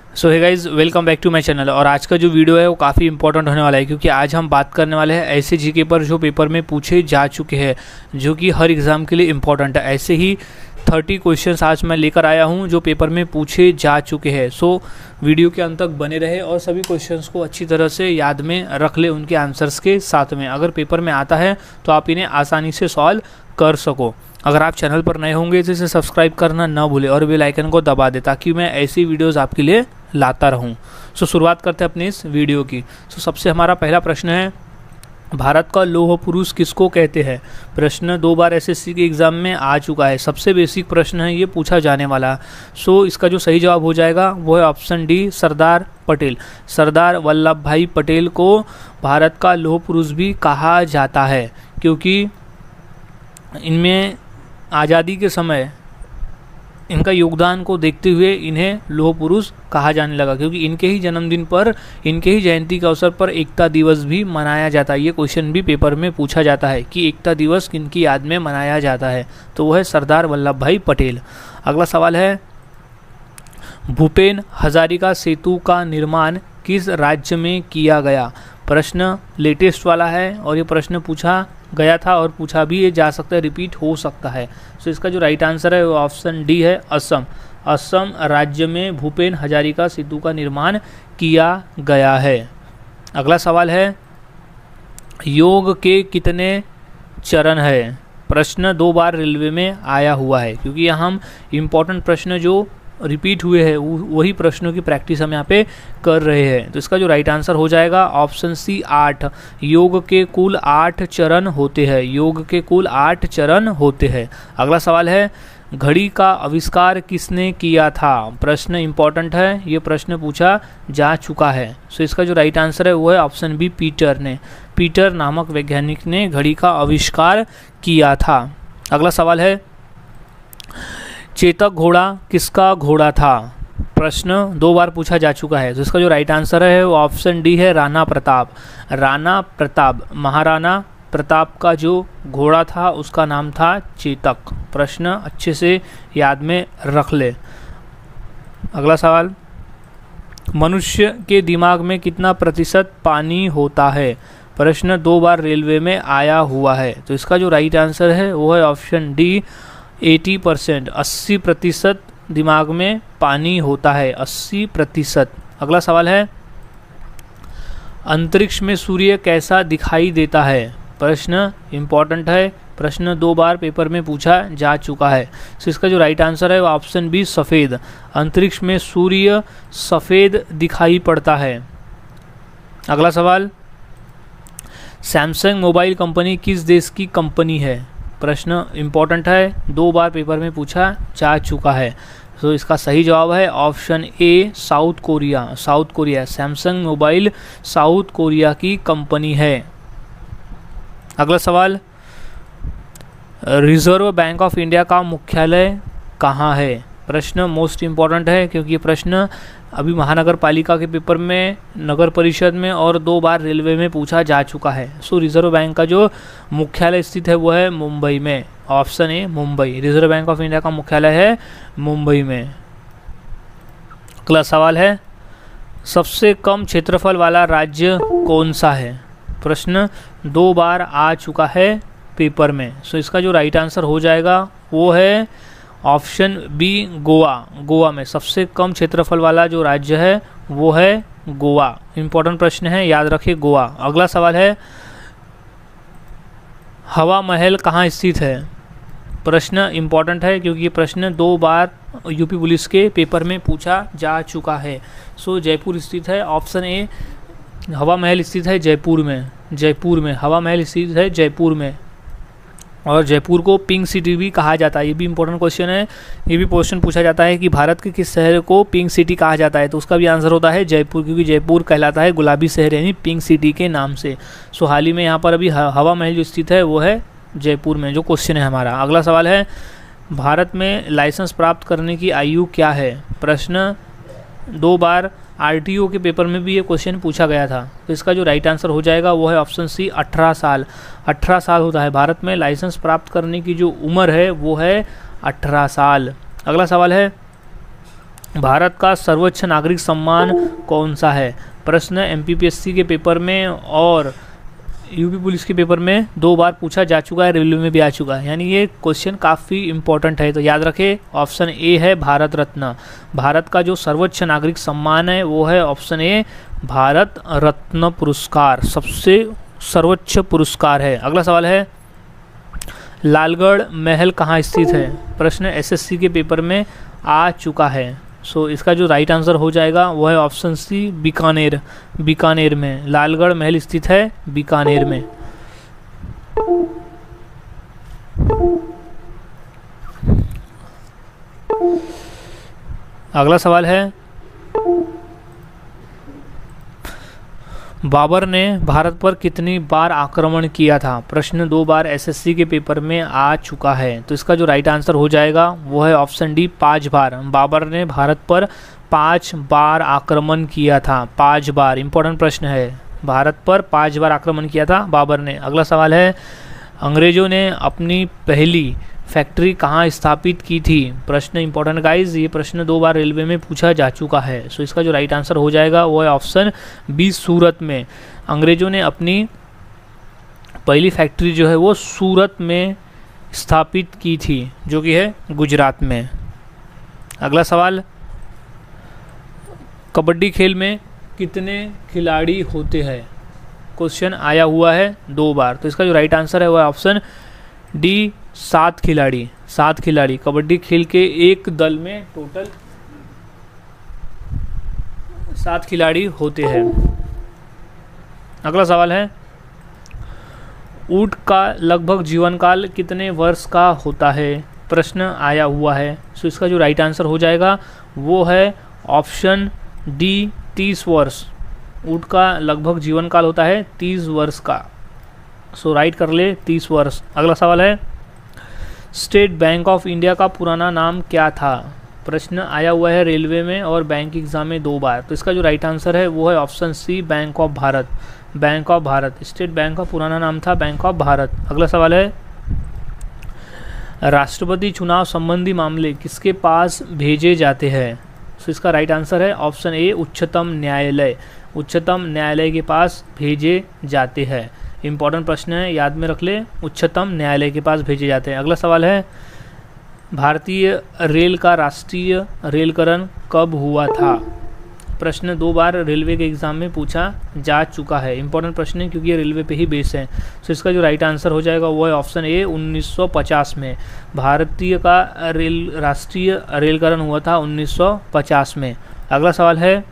So hey guys, welcome back to my channel. और आज का जो वीडियो है वो काफ़ी इंपॉर्टेंट होने वाला है, क्योंकि आज हम बात करने वाले हैं ऐसे जीके पर जो पेपर में पूछे जा चुके हैं, जो कि हर एग्ज़ाम के लिए इम्पॉर्टेंट है। ऐसे ही 30 क्वेश्चंस आज मैं लेकर आया हूं जो पेपर में पूछे जा चुके हैं। सो वीडियो के अंत तक बने रहे और सभी क्वेश्चंस को अच्छी तरह से याद में रख ले उनके आंसर्स के साथ में। अगर पेपर में आता है तो आप इन्हें आसानी से सॉल्व कर सको। अगर आप चैनल पर नए होंगे तो इसे सब्सक्राइब करना ना भूलें और बेल आइकन को दबा दें, ताकि मैं ऐसी वीडियोस आपके लिए लाता रहूं। सो शुरुआत करते हैं अपनी इस वीडियो की। सो सबसे हमारा पहला प्रश्न है, भारत का लौह पुरुष किसको कहते हैं? प्रश्न 2 बार एसएससी के एग्ज़ाम में आ चुका है। सबसे बेसिक प्रश्न है, ये पूछा जाने वाला। सो इसका जो सही जवाब हो जाएगा वो है ऑप्शन डी, सरदार पटेल। सरदार वल्लभ भाई पटेल को भारत का लौह पुरुष भी कहा जाता है, क्योंकि इनमें आज़ादी के समय इनका योगदान को देखते हुए इन्हें लौह पुरुष कहा जाने लगा, क्योंकि इनके ही जन्मदिन पर, इनके ही जयंती के अवसर पर एकता दिवस भी मनाया जाता है। ये क्वेश्चन भी पेपर में पूछा जाता है कि एकता दिवस किनकी याद में मनाया जाता है, तो वह है सरदार वल्लभ भाई पटेल। अगला सवाल है, भूपेन हजारिका सेतु का निर्माण किस राज्य में किया गया? प्रश्न लेटेस्ट वाला है और ये प्रश्न पूछा गया था और पूछा भी ये जा सकता है, रिपीट हो सकता है। सो इसका जो राइट आंसर है वो ऑप्शन डी है, असम। असम राज्य में भूपेन हजारिका सेतु का निर्माण किया गया है। अगला सवाल है, योग के कितने चरण है? प्रश्न 2 बार रेलवे में आया हुआ है, क्योंकि यहाँ हम इम्पोर्टेंट प्रश्न जो रिपीट हुए हैं वही प्रश्नों की प्रैक्टिस हम यहाँ पे कर रहे हैं। तो इसका जो राइट आंसर हो जाएगा ऑप्शन सी, 8। योग के कुल 8 चरण होते हैं। योग के कुल 8 चरण होते हैं। अगला सवाल है, घड़ी का आविष्कार किसने किया था? प्रश्न इंपॉर्टेंट है, ये प्रश्न पूछा जा चुका है। सो इसका जो राइट आंसर है वो है ऑप्शन बी, पीटर ने। पीटर नामक वैज्ञानिक ने घड़ी का आविष्कार किया था। अगला सवाल है, चेतक घोड़ा किसका घोड़ा था? प्रश्न 2 बार पूछा जा चुका है। तो इसका जो राइट आंसर है वो ऑप्शन डी है, राणा प्रताप। राणा प्रताप, महाराणा प्रताप का जो घोड़ा था उसका नाम था चेतक। प्रश्न अच्छे से याद में रख ले। अगला सवाल, मनुष्य के दिमाग में कितना प्रतिशत पानी होता है? प्रश्न 2 बार रेलवे में आया हुआ है। तो इसका जो राइट आंसर है वो है ऑप्शन डी, 80%। 80% दिमाग में पानी होता है, 80%। अगला सवाल है, अंतरिक्ष में सूर्य कैसा दिखाई देता है? प्रश्न इंपॉर्टेंट है, प्रश्न 2 बार पेपर में पूछा जा चुका है। तो इसका जो राइट आंसर है वो ऑप्शन बी, सफ़ेद। अंतरिक्ष में सूर्य सफ़ेद दिखाई पड़ता है। अगला सवाल, सैमसंग मोबाइल कंपनी किस देश की कंपनी है? प्रश्न इंपॉर्टेंट है, 2 बार पेपर में पूछा जा चुका है। तो इसका सही जवाब है option A, south Korea. South Korea, Samsung mobile south Korea की कंपनी है। अगला सवाल, रिजर्व बैंक ऑफ इंडिया का मुख्यालय कहाँ है? प्रश्न मोस्ट इम्पॉर्टेंट है, क्योंकि ये प्रश्न अभी महानगर पालिका के पेपर में, नगर परिषद में और 2 बार रेलवे में पूछा जा चुका है। सो रिजर्व बैंक का जो मुख्यालय स्थित है वो है मुंबई में। Option A, Mumbai. Reserve bank of India का मुख्यालय है मुंबई में। अगला सवाल है, सबसे कम क्षेत्रफल वाला राज्य कौन सा है? प्रश्न 2 बार आ चुका है पेपर में। सो इसका जो राइट आंसर हो जाएगा वो है ऑप्शन बी, गोवा। गोवा में सबसे कम क्षेत्रफल वाला जो राज्य है वो है गोवा। इंपॉर्टेंट प्रश्न है, याद रखिए, गोवा। अगला सवाल है, हवा महल कहाँ स्थित है? प्रश्न इंपॉर्टेंट है, क्योंकि ये प्रश्न 2 बार यूपी पुलिस के पेपर में पूछा जा चुका है। सो जयपुर स्थित है। ऑप्शन ए, हवा महल स्थित है जयपुर में। जयपुर में हवा महल स्थित है, जयपुर में। और जयपुर को पिंक सिटी भी कहा जाता है। ये भी इंपॉर्टेंट क्वेश्चन है। ये भी क्वेश्चन पूछा जाता है कि भारत के किस शहर को पिंक सिटी कहा जाता है? तो उसका भी आंसर होता है जयपुर, क्योंकि जयपुर कहलाता है गुलाबी शहर, यानी पिंक सिटी के नाम से। सो हाल ही में यहाँ पर अभी हवा महल जो स्थित है वो है जयपुर में, जो क्वेश्चन है हमारा। अगला सवाल है, भारत में लाइसेंस प्राप्त करने की आयु क्या है? प्रश्न 2 बार आरटीओ के पेपर में भी ये क्वेश्चन पूछा गया था। तो इसका जो राइट आंसर हो जाएगा वो है ऑप्शन सी, 18 साल। 18 साल होता है भारत में लाइसेंस प्राप्त करने की जो उम्र है वो है 18 साल। अगला सवाल है, भारत का सर्वोच्च नागरिक सम्मान कौन सा है? प्रश्न एमपीपीएससी के पेपर में और यूपी पुलिस के पेपर में 2 बार पूछा जा चुका है, रेलवे में भी आ चुका है, यानी ये क्वेश्चन काफ़ी इंपॉर्टेंट है। तो याद रखें, ऑप्शन ए है भारत रत्न। भारत का जो सर्वोच्च नागरिक सम्मान है वो है ऑप्शन ए भारत रत्न पुरस्कार, सबसे सर्वोच्च पुरस्कार है। अगला सवाल है, लालगढ़ महल कहाँ स्थित है? प्रश्न एसएससी के पेपर में आ चुका है। सो इसका जो राइट आंसर हो जाएगा वो है ऑप्शन सी बीकानेर। बीकानेर में लालगढ़ महल स्थित है, बीकानेर में। अगला सवाल है, बाबर ने भारत पर कितनी बार आक्रमण किया था? प्रश्न 2 बार एसएससी के पेपर में आ चुका है। तो इसका जो राइट आंसर हो जाएगा वो है ऑप्शन डी 5 बार। बाबर ने भारत पर 5 बार आक्रमण किया था, 5 बार। इंपॉर्टेंट प्रश्न है, भारत पर 5 बार आक्रमण किया था बाबर ने। अगला सवाल है, अंग्रेजों ने अपनी पहली फैक्ट्री कहाँ स्थापित की थी? प्रश्न इंपॉर्टेंट गाइज, ये प्रश्न 2 बार रेलवे में पूछा जा चुका है। सो इसका जो राइट आंसर हो जाएगा वो है ऑप्शन बी सूरत में। अंग्रेजों ने अपनी पहली फैक्ट्री जो है वो सूरत में स्थापित की थी, जो कि है गुजरात में। अगला सवाल, कबड्डी खेल में कितने खिलाड़ी होते हैं? क्वेश्चन आया हुआ है 2 बार। तो इसका जो राइट आंसर है वो है ऑप्शन डी 7 खिलाड़ी। 7 खिलाड़ी कबड्डी खेल के एक दल में टोटल 7 खिलाड़ी होते हैं। अगला सवाल है, ऊंट का लगभग जीवन काल कितने वर्ष का होता है? प्रश्न आया हुआ है। सो इसका जो राइट आंसर हो जाएगा वो है ऑप्शन डी 30 वर्ष। ऊंट का लगभग जीवन काल होता है 30 वर्ष का। सो राइट कर ले 30 वर्ष। अगला सवाल है, स्टेट बैंक ऑफ इंडिया का पुराना नाम क्या था? प्रश्न आया हुआ है रेलवे में और बैंक एग्जाम में 2 बार। तो इसका जो राइट आंसर है वो है option C bank of Bharat. Bank of Bharat, state bank का पुराना नाम था बैंक ऑफ भारत। अगला सवाल है, राष्ट्रपति चुनाव संबंधी मामले किसके पास भेजे जाते हैं? तो इसका राइट आंसर है ऑप्शन ए उच्चतम न्यायालय। उच्चतम न्यायालय के पास भेजे जाते हैं। इंपॉर्टेंट प्रश्न है, याद में रख ले, उच्चतम न्यायालय के पास भेजे जाते हैं। अगला सवाल है, भारतीय रेल का राष्ट्रीय रेलकरण कब हुआ था? प्रश्न 2 बार रेलवे के एग्जाम में पूछा जा चुका है। इंपॉर्टेंट प्रश्न है क्योंकि ये रेलवे पे ही बेस है। तो इसका जो राइट आंसर हो जाएगा वो है ऑप्शन ए 1950 में। भारतीय का राष्ट्रीय रेलकरण हुआ था 1950 में। अगला सवाल है,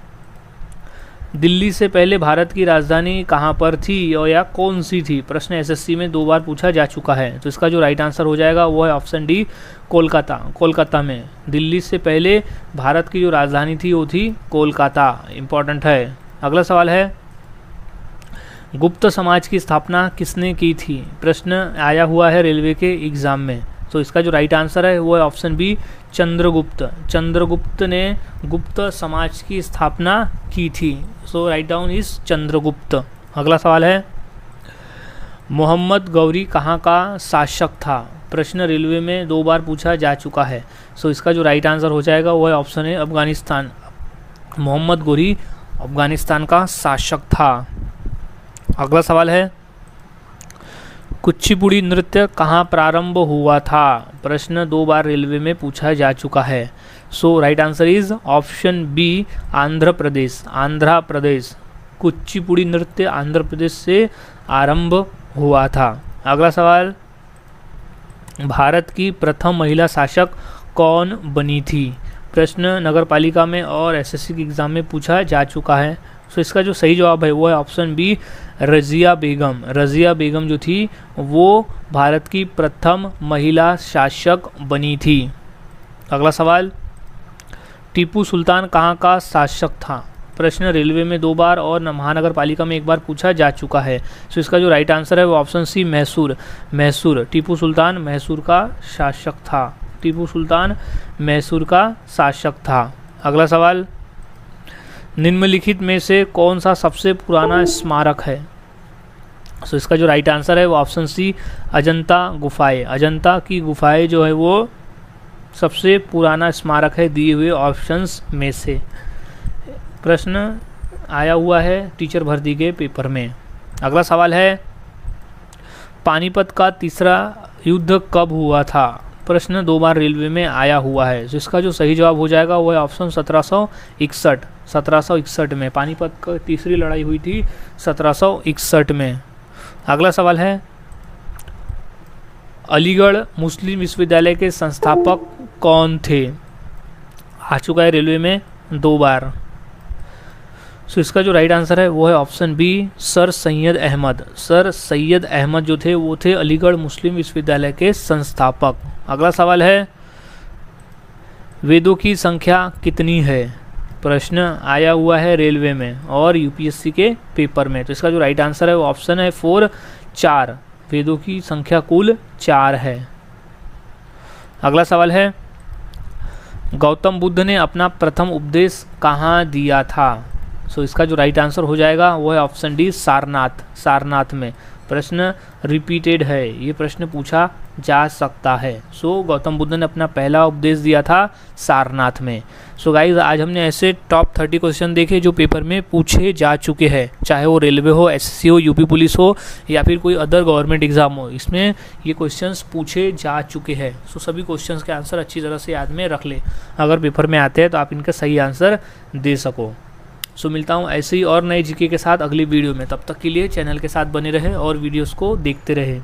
दिल्ली से पहले भारत की राजधानी कहाँ पर थी और या कौन सी थी? प्रश्न एसएससी में 2 बार पूछा जा चुका है। तो इसका जो राइट आंसर हो जाएगा वो है ऑप्शन डी कोलकाता। कोलकाता में दिल्ली से पहले भारत की जो राजधानी थी वो थी कोलकाता। इंपॉर्टेंट है। अगला सवाल है, गुप्त समाज की स्थापना किसने की थी? प्रश्न आया हुआ है रेलवे के एग्जाम में। तो इसका जो राइट आंसर है वो है ऑप्शन बी चंद्रगुप्त। चंद्रगुप्त ने गुप्त समाज की स्थापना की थी। सो राइट डाउन इज चंद्रगुप्त। अगला सवाल है, मोहम्मद गौरी कहाँ का शासक था? प्रश्न रेलवे में 2 बार पूछा जा चुका है। सो इसका जो राइट आंसर हो जाएगा वो है ऑप्शन है अफगानिस्तान। मोहम्मद गौरी अफगानिस्तान का शासक था। अगला सवाल है, कुचिपुड़ी नृत्य कहाँ प्रारंभ हुआ था? प्रश्न 2 बार रेलवे में पूछा जा चुका है। So right answer is option B Andhra Pradesh. Andhra Pradesh, Kuchipudi नृत्य आंध्र प्रदेश से आरंभ हुआ था। अगला सवाल, भारत की प्रथम महिला शासक कौन बनी थी? प्रश्न नगरपालिका में और एसएससी के एग्जाम में पूछा जा चुका है। सो इसका जो सही जवाब है वो है ऑप्शन बी रज़िया बेगम। रज़िया बेगम जो थी वो भारत की प्रथम महिला शासक बनी थी। अगला सवाल, टीपू सुल्तान कहाँ का शासक था? प्रश्न रेलवे में 2 बार और महानगर पालिका में 1 बार पूछा जा चुका है। सो इसका जो राइट आंसर है वो ऑप्शन सी मैसूर। मैसूर, टीपू सुल्तान मैसूर का शासक था। टीपू सुल्तान मैसूर का शासक था। अगला सवाल, निम्नलिखित में से कौन सा सबसे पुराना स्मारक है? सो इसका जो राइट आंसर है वो ऑप्शन सी अजंता गुफाएं। अजंता की गुफाएं जो है वो सबसे पुराना स्मारक है दिए हुए ऑप्शंस में से? प्रश्न आया हुआ है टीचर भर्ती के पेपर में। अगला सवाल है पानीपत का तीसरा युद्ध कब हुआ था? प्रश्न 2 बार रेलवे में आया हुआ है। तो इसका जो सही जवाब हो जाएगा वो है ऑप्शन 1761। 1761 में पानीपत की तीसरी लड़ाई हुई थी 1761 में। अगला सवाल है अलीगढ़ मुस्लिम विश्वविद्यालय के संस्थापक कौन थे? आ चुका है रेलवे में 2 बार। सो इसका जो राइट आंसर है वो है option B sir Syed Ahmad. Sir Syed Ahmad जो थे वो थे अलीगढ़ मुस्लिम विश्वविद्यालय के संस्थापक। अगला सवाल है वेदों की संख्या कितनी है? प्रश्न आया हुआ है रेलवे में और यूपीएससी के पेपर में। तो इसका जो राइट आंसर है वो ऑप्शन है 4 4। वेदों की संख्या कुल 4 है। अगला सवाल है गौतम बुद्ध ने अपना प्रथम उपदेश कहाँ दिया था? सो इसका जो राइट आंसर हो जाएगा वो है ऑप्शन डी सारनाथ। सारनाथ में। प्रश्न रिपीटेड है, ये प्रश्न पूछा जा सकता है। सो गौतम बुद्ध ने अपना पहला उपदेश दिया था सारनाथ में। सो गाइज आज हमने ऐसे टॉप 30 क्वेश्चन देखे जो पेपर में पूछे जा चुके हैं, चाहे वो रेलवे हो, एसएससी हो, यूपी पुलिस हो या फिर कोई अदर गवर्नमेंट एग्जाम हो, इसमें ये क्वेश्चंस पूछे जा चुके हैं। सो सभी क्वेश्चंस के आंसर अच्छी तरह से याद में रख ले, अगर पेपर में आते हैं तो आप इनका सही आंसर दे सको। सो मिलता हूँ ऐसे ही और नए जीके के साथ अगली वीडियो में। तब तक के लिए चैनल के साथ बने रहे और वीडियोस को देखते रहे।